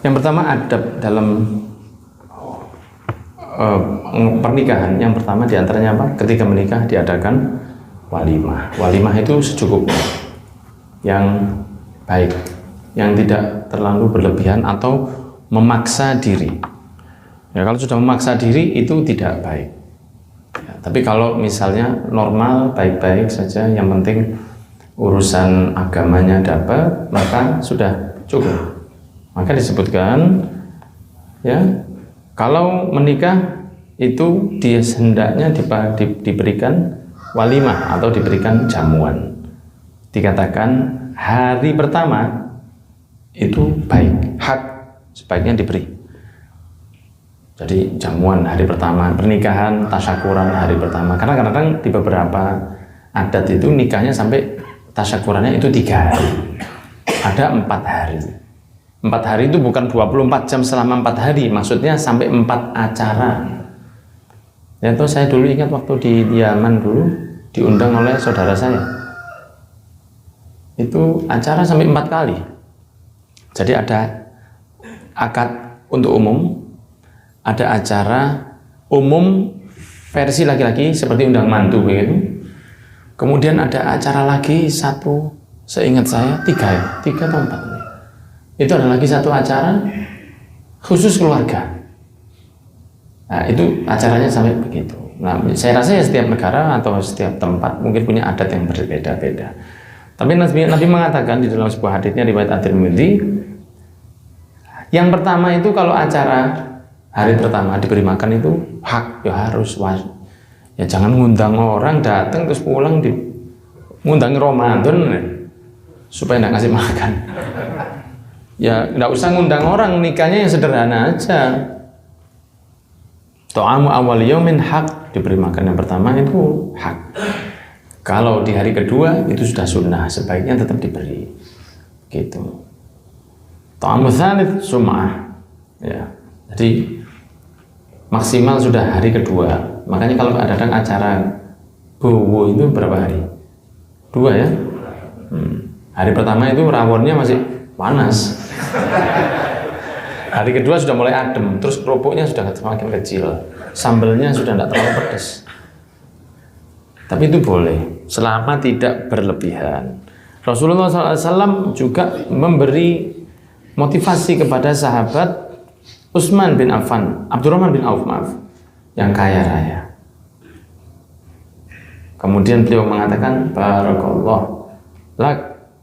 Yang pertama adab dalam pernikahan. Yang pertama diantaranya apa? Ketika menikah diadakan walimah. Walimah itu secukupnya, yang baik, yang tidak terlalu berlebihan atau memaksa diri. Ya, kalau sudah memaksa diri itu tidak baik. Ya, tapi kalau misalnya normal, baik-baik saja, yang penting urusan agamanya dapat, maka sudah cukup. Maka disebutkan, ya, kalau menikah itu dia hendaknya diberikan walimah atau diberikan jamuan. Dikatakan hari pertama itu baik, hak sebaiknya diberi. Jadi jamuan hari pertama, pernikahan, tasyakuran hari pertama. Karena kadang-kadang di beberapa adat itu nikahnya sampai tasyakurannya itu 3 hari. Ada 4 hari. 4 hari itu bukan 24 jam selama 4 hari, maksudnya sampai 4 acara. Ya, itu saya dulu ingat waktu di Yaman dulu diundang oleh saudara saya. Itu acara sampai 4 kali. Jadi ada akad untuk umum, ada acara umum versi laki-laki seperti undang mantu begitu. Kemudian ada acara lagi satu, seingat saya 3 atau 4. Itu ada lagi satu acara khusus keluarga. Nah, itu acaranya sampai begitu. Nah, saya rasa ya setiap negara atau setiap tempat mungkin punya adat yang berbeda-beda. Tapi Nabi mengatakan di dalam sebuah hadisnya riwayat At-Tirmidzi, yang pertama itu kalau acara hari pertama diberi makan itu hak, ya harus wajib. Ya jangan ngundang orang datang terus pulang ngundang Ramadan supaya nggak ngasih makan. Ya nggak usah ngundang orang, nikahnya yang sederhana aja. Ta'amu awal yaumin hak, diberi makan yang pertama itu hak. Kalau di hari kedua itu sudah sunnah, sebaiknya tetap diberi. Gitu. Ta'amu tsalits sum'ah. Ya. Jadi maksimal sudah hari kedua. Makanya kalau ada acara bowo itu berapa hari? 2 ya. Hari pertama itu rawonnya masih panas. Hari kedua sudah mulai adem, terus kerupuknya sudah semakin kecil, sambelnya sudah tidak terlalu pedas. Tapi itu boleh, selama tidak berlebihan. Rasulullah SAW juga memberi motivasi kepada sahabat Utsman bin Affan, Abdurrahman bin Auf, maaf, yang kaya raya. Kemudian beliau mengatakan, Barakallah lak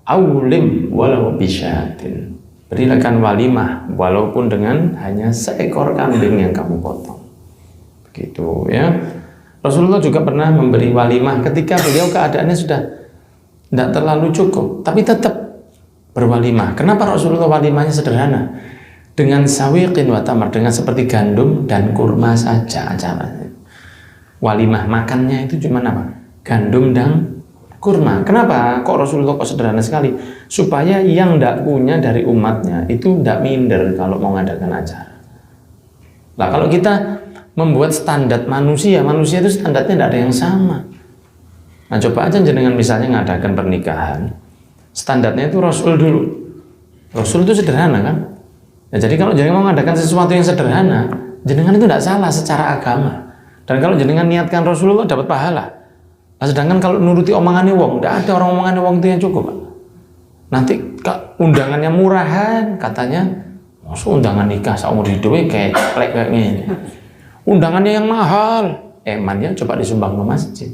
aulim walau bisyatin, berikan walimah walaupun dengan hanya seekor kambing yang kamu potong. Begitu ya. Rasulullah juga pernah memberi walimah ketika beliau keadaannya sudah tidak terlalu cukup, tapi tetap berwalimah. Kenapa Rasulullah walimahnya sederhana? Dengan sawiqin wa tamar, dengan seperti gandum dan kurma saja acaranya. Walimah makannya itu cuma apa? Gandum dan kurma. Kenapa kok Rasulullah kok sederhana sekali? Supaya yang tidak punya dari umatnya itu tidak minder kalau mau mengadakan acara. Nah, kalau kita membuat standar manusia itu standarnya tidak ada yang sama. Nah, coba aja jenengan misalnya mengadakan pernikahan, standarnya itu Rasul dulu. Rasul itu sederhana kan? Ya, jadi kalau jenengan mau mengadakan sesuatu yang sederhana, jenengan itu tidak salah secara agama. Dan kalau jenengan niatkan Rasulullah dapat pahala. Nah, sedangkan kalau nuruti omongannya wong, tidak ada orang omongannya wong itu yang cukup, Pak. Nanti undangannya murahan, katanya, maksud undangan nikah seumur hidup kayak gini. Undangannya yang mahal, emannya coba disumbang ke masjid.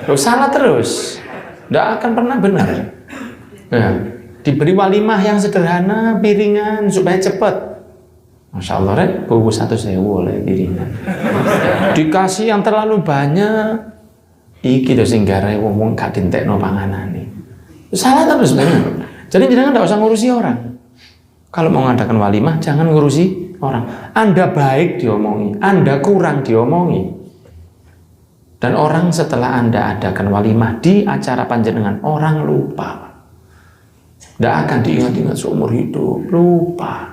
Loh, salah terus, tidak akan pernah benar. Nah, diberi walimah yang sederhana, piringan supaya cepat. Masya Allah, rek, buku 1.000 oleh piringan. Dikasih yang terlalu banyak, iki tuh singgarai wong gak dintekno panganane. Salah terus benar. Jadi jangan tidak usah ngurusi orang. Kalau mau mengadakan walimah, jangan ngurusi orang. Anda baik diomongi, Anda kurang diomongi. Dan orang setelah Anda adakan walimah di acara panjenengan, orang lupa. Tidak akan diingat-ingat seumur hidup, lupa.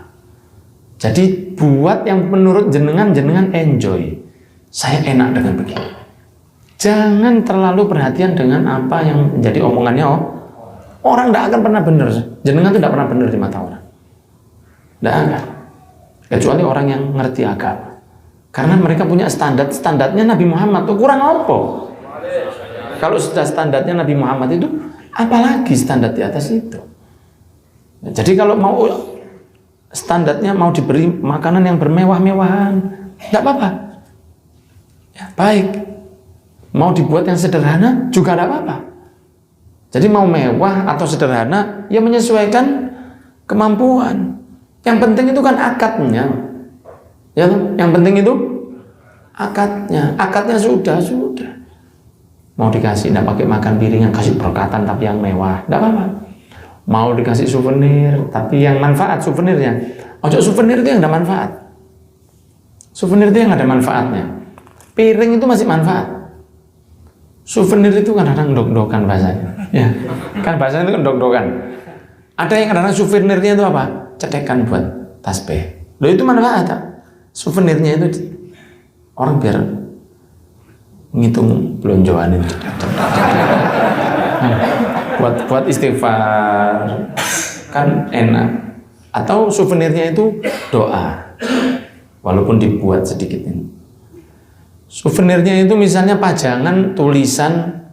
Jadi buat yang menurut jenengan enjoy. Saya enak dengan begini. Jangan terlalu perhatian dengan apa yang menjadi omongannya Orang tidak akan pernah benar. Jenengan itu tidak pernah benar di mata orang. Tidak akan. Kecuali orang yang ngerti agama. Karena mereka punya standarnya Nabi Muhammad tuh kurang apa? Kalau sudah standarnya Nabi Muhammad itu, apalagi standar di atas itu? Jadi kalau mau standarnya mau diberi makanan yang bermewah-mewahan, tidak apa-apa. Ya, baik. Mau dibuat yang sederhana juga tidak apa-apa. Jadi mau mewah atau sederhana, ya menyesuaikan kemampuan. Yang penting itu kan akadnya. Ya, yang penting itu akadnya. Akadnya sudah. Mau dikasih tidak pakai makan piring yang kasih berkatan tapi yang mewah, tidak apa-apa. Mau dikasih souvenir tapi yang manfaat souvenirnya. Ojo souvenir itu yang ada manfaat. Souvenir itu yang ada manfaatnya. Piring itu masih manfaat. Souvenir itu kadang-kadang dok-dokan bahasanya. Ya, kan bahasanya itu kan dok-dokan. Ada yang kadang-kadang souvenirnya itu apa? Cetekan buat tasbih. Loh itu manfaat tak? Souvenirnya itu orang biar ngitung belonjoan itu. buat istighfar kan enak. Atau souvenirnya itu doa, walaupun dibuat sedikit ini. Souvenirnya itu misalnya pajangan tulisan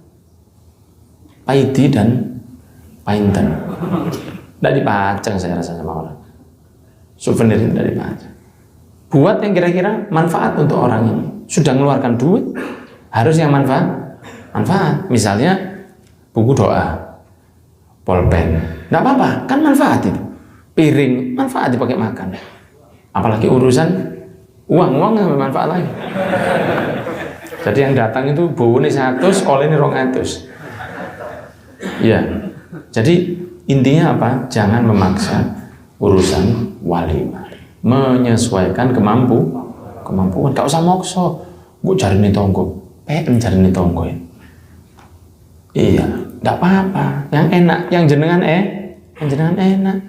Paidi dan Painten. Tidak dipajang saya rasa sama orang. Souvenir itu tidak dipajang. Buat yang kira-kira manfaat untuk orang ini. Sudah mengeluarkan duit, harus yang manfaat. Misalnya buku doa, pulpen, tidak apa-apa, kan manfaat itu. Piring, manfaat dipakai makan. Apalagi urusan uang yang bermanfaat lagi. Jadi yang datang itu bawanya 100, olehnya 200. Ya, jadi intinya apa? Jangan memaksa urusan walimah. Menyesuaikan kemampuan. Gak usah maksa. Gue cari nih tonggo, cari nih tonggo. Iya, gak apa-apa. Yang enak, yang jenengan enak.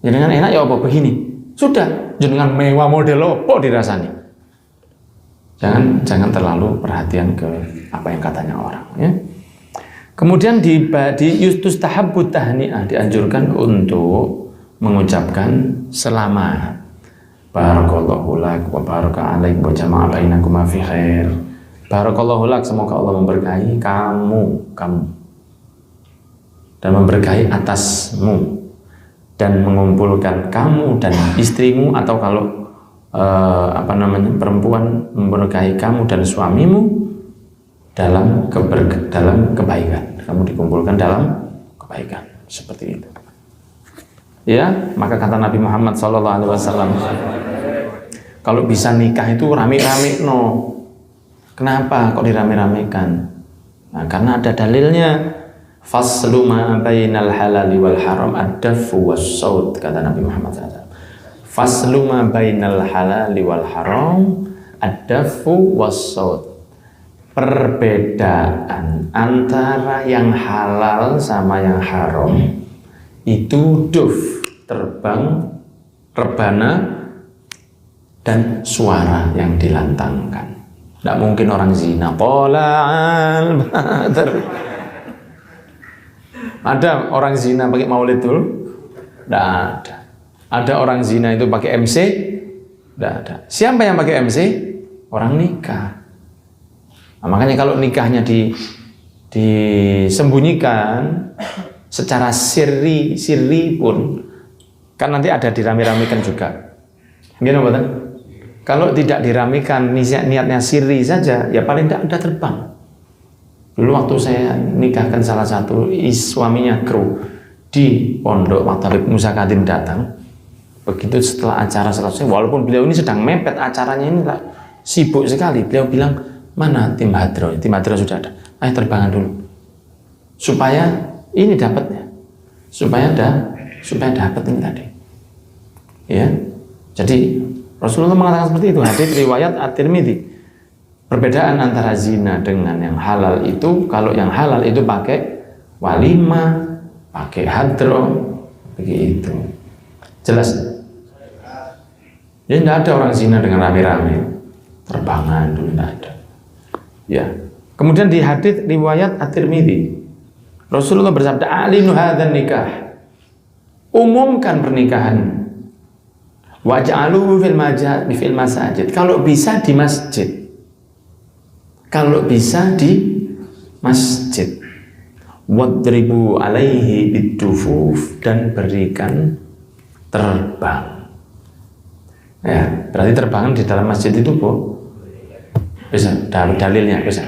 Jenengan enak ya apa begini? Sudah, jenengan mewah model apa dirasani. Jangan terlalu perhatian ke apa yang katanya orang. Ya. Kemudian di yustahabbu tahni'ah, dianjurkan untuk mengucapkan selamat. Barakallahu lak wa baraka alaik wa jama'a bainakum fi khair. Barakallahu lak, semoga Allah memberkahi kamu dan memberkahi atasmu dan mengumpulkan kamu dan istrimu, atau kalau perempuan memberkahi kamu dan suamimu dalam kebaikan. Kamu dikumpulkan dalam kebaikan, seperti itu. Ya, maka kata Nabi Muhammad SAW, kalau bisa nikah itu rame-rame no. Kenapa kok dirame-ramekan? Nah, karena ada dalilnya. Faslu ma bainal halali wal haram ad-dafu was-saut, kata Nabi Muhammad SAW. Faslu ma bainal halali wal haram ad-dafu was-saut. Perbedaan antara yang halal sama yang haram itu duf, terbang, rebana, dan suara yang dilantangkan. Tidak mungkin orang zina tola'al badr. Ada orang zina pakai maulid dulu? Tidak ada. Ada orang zina itu pakai MC? Tidak ada. Siapa yang pakai MC? Orang nikah. Nah, makanya kalau nikahnya disembunyikan secara sirri pun, kan nanti ada dirame-ramekan juga. Gimana betul? Kalau tidak diramikan, niatnya sirri saja, ya paling tidak ada terbang. Dulu waktu saya nikahkan salah satu suaminya kru di pondok, waktu Habib Musa Kadim datang, begitu setelah acara selesai, walaupun beliau ini sedang mepet acaranya ini sibuk sekali, beliau bilang, mana tim hadro? Tim hadro sudah ada, ayo terbangan dulu, supaya ini dapatnya, supaya dapat ini tadi. Ya, jadi Rasulullah mengatakan seperti itu. Hadits riwayat At-Tirmidzi. Perbedaan antara zina dengan yang halal itu, kalau yang halal itu pakai walimah, pakai hadro, begitu. Jelas? Jadi tidak ada orang zina dengan rame-rame, terbangan dulu, tidak ada. Ya. Kemudian di hadits riwayat At-Tirmidzi, Rasulullah bersabda, "Alinu hadzal nikah." Umumkan pernikahan. Waj'aluhu fil masajid. Kalau bisa di masjid. Kalau bisa di masjid. Wadribu alaihi bidufuf, dan berikan terbang. Ya, berarti terbangan di dalam masjid itu, Bu. Bisa, dalilnya bisa.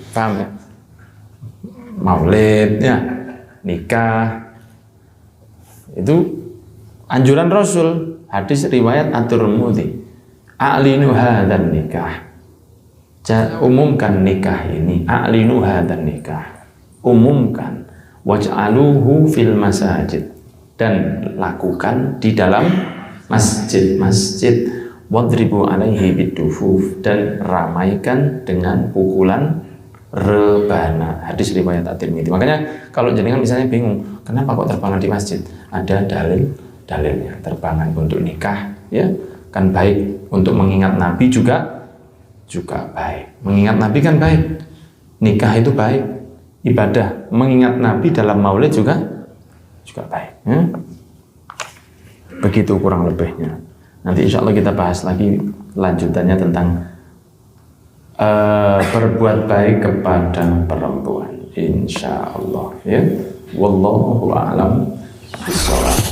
Paham ya? Maulid ya, nikah. Itu anjuran Rasul, hadis riwayat At-Tirmidzi. A'linu hadzal nikah. Umumkan nikah ini. A'linu hadzal nikah. Umumkan. Waj'aluhu fil masajid, dan lakukan di dalam masjid-masjid. Wadribu alaihi bidufuf, dan ramaikan dengan pukulan rebana. Hadis riwayat At-Tirmidzi. Makanya kalau jenengan misalnya bingung, kenapa kok terbangan di masjid? Ada dalilnya. Terbangan untuk nikah, ya kan baik. Untuk mengingat Nabi juga baik. Mengingat Nabi kan baik. Nikah itu baik. Ibadah mengingat Nabi dalam maulid juga baik. Ya? Begitu kurang lebihnya. Nanti insya Allah kita bahas lagi lanjutannya tentang berbuat baik kepada perempuan, insya Allah. Ya, wallahu a'lam bishawab.